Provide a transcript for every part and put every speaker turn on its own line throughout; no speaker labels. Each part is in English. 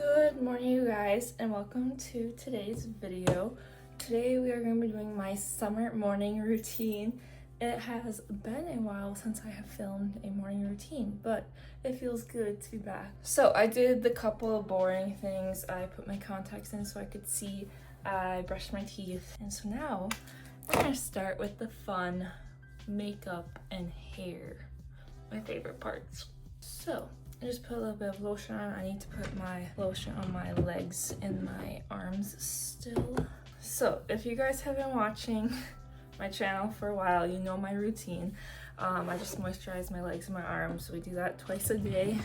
Good morning, you guys, and welcome to today's video. Today we are going to be doing my summer morning routine. It has been a while since I have filmed a morning routine, but it feels good to be back. So I did the couple of boring things. I put my contacts in so I could see. I brushed my teeth, and so now we're going to start with the fun makeup and hair, my favorite parts. So I just put a little bit of lotion on. I need to put my lotion on my legs and my arms still. So if you guys have been watching my channel for a while, you know my routine. I just moisturize my legs and my arms. We do that twice a day.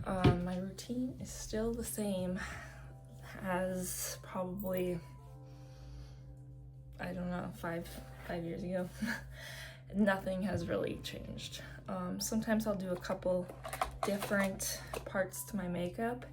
My routine is still the same as probably, I don't know, five years ago. Nothing has really changed. Sometimes I'll do a couple different parts to my makeup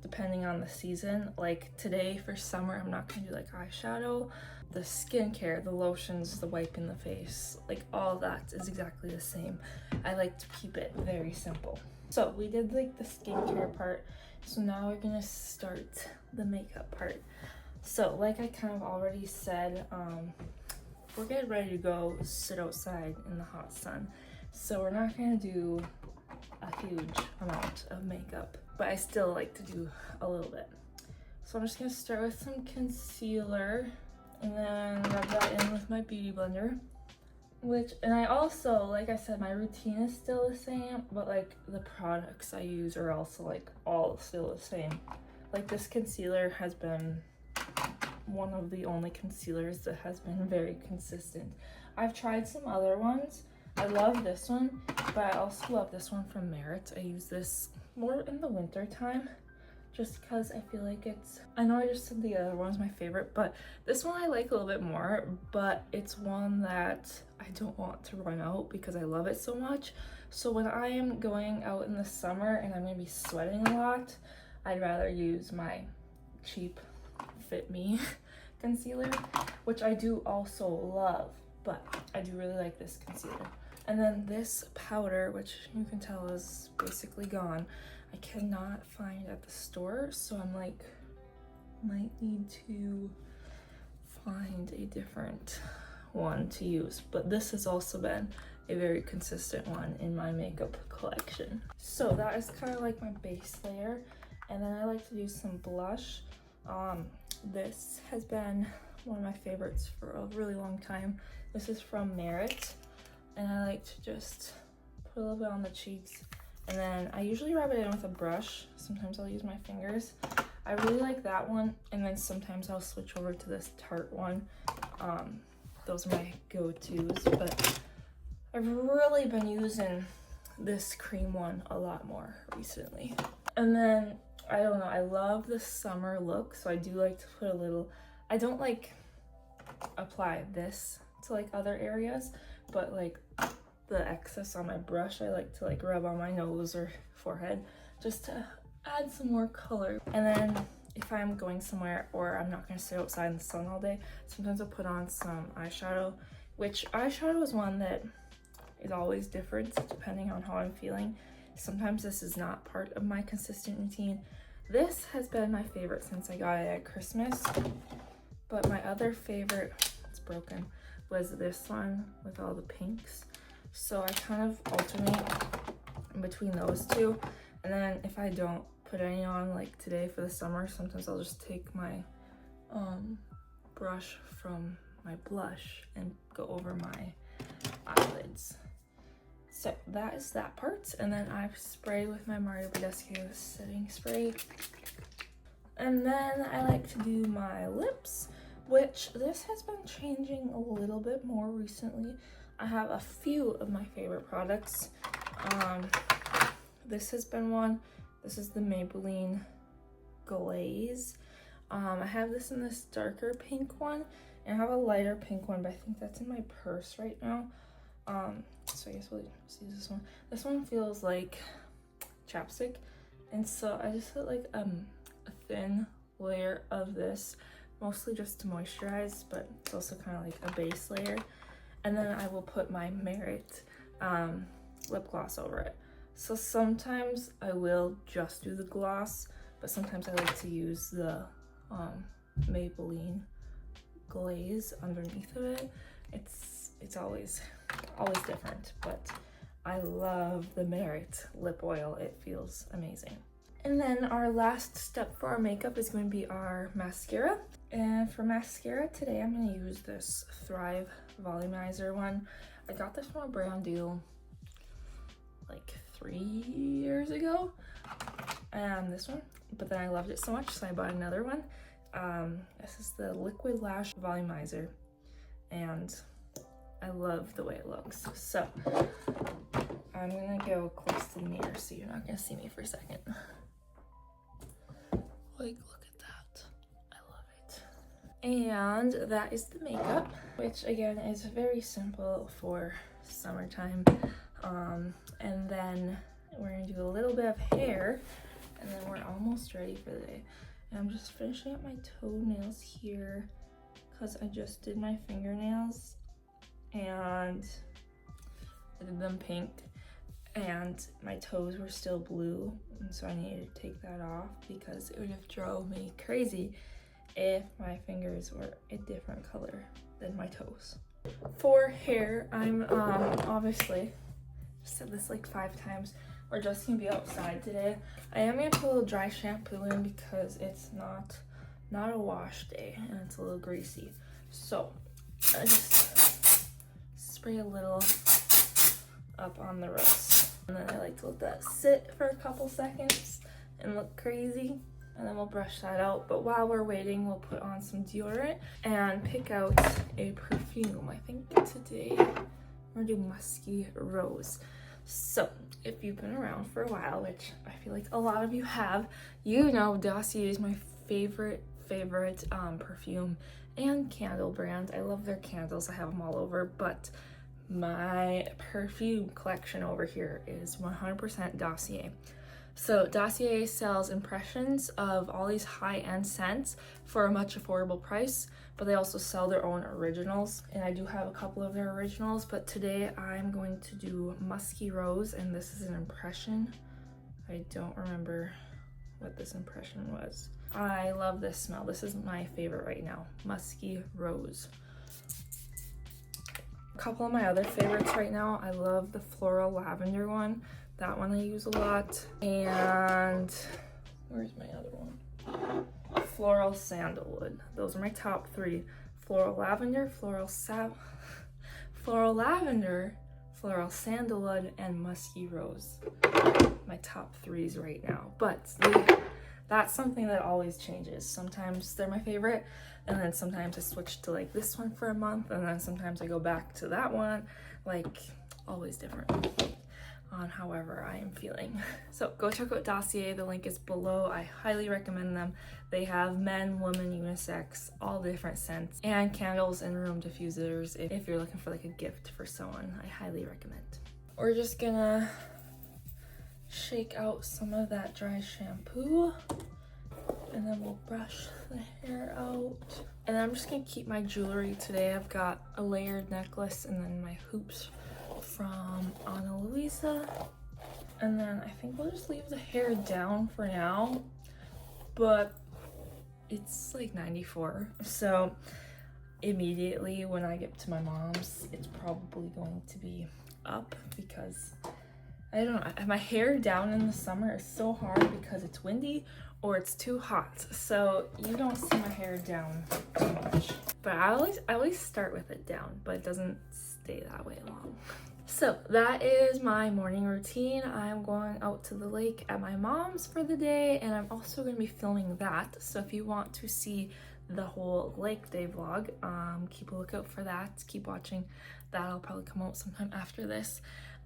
depending on the season. Like today for summer, I'm not gonna do like eyeshadow. The skincare, the lotions, the wipe in the face, like all that is exactly the same. I like to keep it very simple. So we did like the skincare part. So now we're gonna start the makeup part. So like I kind of already said, we're getting ready to go sit outside in the hot sun. So we're not gonna do a huge amount of makeup, but I still like to do a little bit. So I'm just gonna start with some concealer and then rub that in with my beauty blender. And I also, like I said, my routine is still the same, but like the products I use are also like all still the same. Like this concealer has been one of the only concealers that has been very consistent. I've tried some other ones. I love this one, but I also love this one from Merit. I use this more in the winter time just because I feel like I know I just said the other one's my favorite, but this one I like a little bit more, but it's one that I don't want to run out because I love it so much. So when I am going out in the summer and I'm gonna be sweating a lot, I'd rather use my cheap Fit Me concealer, which I do also love, but I do really like this concealer. And then this powder, which you can tell is basically gone, I cannot find at the store, so I'm like, might need to find a different one to use. But this has also been a very consistent one in my makeup collection. So that is kind of like my base layer, and then I like to do some blush. This has been one of my favorites for a really long time. This is from Merit, and I like to just put a little bit on the cheeks, and then I usually rub it in with a brush. Sometimes I'll use my fingers. I really like that one, and then sometimes I'll switch over to this Tarte one. Those are my go-tos, but I've really been using this cream one a lot more recently. And then I don't know, I love the summer look, so I do like to put a little, I don't like apply this to like other areas, but like the excess on my brush I like to like rub on my nose or forehead just to add some more color. And then if I'm going somewhere or I'm not gonna sit outside in the sun all day, sometimes I'll put on some eyeshadow, which eyeshadow is one that is always different depending on how I'm feeling. Sometimes this is not part of my consistent routine. This has been my favorite since I got it at Christmas, but my other favorite, it's broken, was this one with all the pinks. So I kind of alternate in between those two, and then if I don't put any on, like today for the summer, sometimes I'll just take my brush from my blush and go over my eyelids. So that is that part, and then I spray with my Mario Badescu setting spray. And then I like to do my lips, which this has been changing a little bit more recently. I have a few of my favorite products. This has been one. This is the Maybelline Glaze. I have this in this darker pink one, and I have a lighter pink one, but I think that's in my purse right now. So I guess we'll use this one. This one feels like chapstick, and so I just put like a thin layer of this, mostly just to moisturize, but it's also kind of like a base layer. And then I will put my Merit lip gloss over it. So sometimes I will just do the gloss, but sometimes I like to use the Maybelline glaze underneath of it. It's always different, but I love the Merit lip oil. It feels amazing. And then our last step for our makeup is going to be our mascara. And for mascara today, I'm going to use this Thrive Volumizer one. I got this from a brand deal like 3 years ago. And this one, but then I loved it so much, so I bought another one. This is the Liquid Lash Volumizer, and I love the way it looks. So I'm gonna go close to the mirror so you're not gonna see me for a second. Like, look at that. I love it. And that is the makeup, which again is very simple for summertime. And then we're gonna do a little bit of hair, and then we're almost ready for the day. And I'm just finishing up my toenails here because I just did my fingernails and I did them pink, and my toes were still blue, and so I needed to take that off because it would have drove me crazy if my fingers were a different color than my toes. For hair, I'm obviously, said this like 5 times, we're just gonna be outside today. I am gonna put a little dry shampoo in because it's not a wash day and it's a little greasy. So I just spray a little up on the roots, and then I like to let that sit for a couple seconds and look crazy, and then we'll brush that out. But while we're waiting, we'll put on some deodorant and pick out a perfume. I think today we're doing Musky Rose. So if you've been around for a while, which I feel like a lot of you have, you know Dossier is my favorite perfume and candle brand. I love their candles. I have them all over, but my perfume collection over here is 100% Dossier. So Dossier sells impressions of all these high-end scents for a much affordable price, but they also sell their own originals, and I do have a couple of their originals, but today I'm going to do Musky Rose, and this is an impression. I don't remember what this impression was. I love this smell. This is my favorite right now, Musky Rose. A couple of my other favorites right now, I love the Floral Lavender one. That one I use a lot. And where's my other one? Floral Sandalwood. Those are my top 3. Floral Lavender, Floral Lavender, Floral Sandalwood, and Musky Rose. My top 3s right now. But that's something that always changes. Sometimes they're my favorite, and then sometimes I switch to like this one for a month, and then sometimes I go back to that one. Like, always different on however I am feeling. So go check out Dossier. The link is below. I highly recommend them. They have men, women, unisex, all different scents, and candles and room diffusers if you're looking for like a gift for someone. I highly recommend. We're just gonna shake out some of that dry shampoo, and then we'll brush the hair out. And then I'm just gonna keep my jewelry today. I've got a layered necklace and then my hoops from Ana Luisa, and then I think we'll just leave the hair down for now, but it's like 94, so immediately when I get to my mom's it's probably going to be up because I don't know, my hair down in the summer is so hard because it's windy or it's too hot, so you don't see my hair down too much. But I always start with it down, but it doesn't stay that way long. So that is my morning routine. I'm going out to the lake at my mom's for the day, and I'm also going to be filming that. So if you want to see the whole lake day vlog, keep a lookout for that. Keep watching. That'll probably come out sometime after this.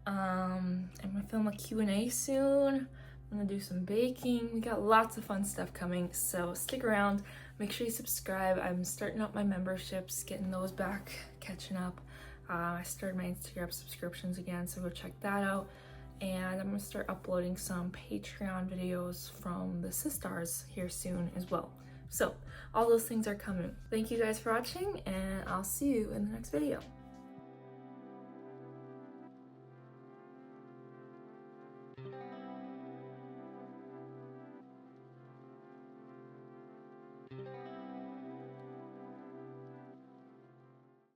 I'm going to film a Q&A soon. I'm going to do some baking. We got lots of fun stuff coming, so stick around. Make sure you subscribe. I'm starting up my memberships, getting those back, catching up. I started my Instagram subscriptions again, so go check that out. And I'm gonna start uploading some Patreon videos from the Sistars here soon as well. So all those things are coming. Thank you guys for watching, and I'll see you in the next video.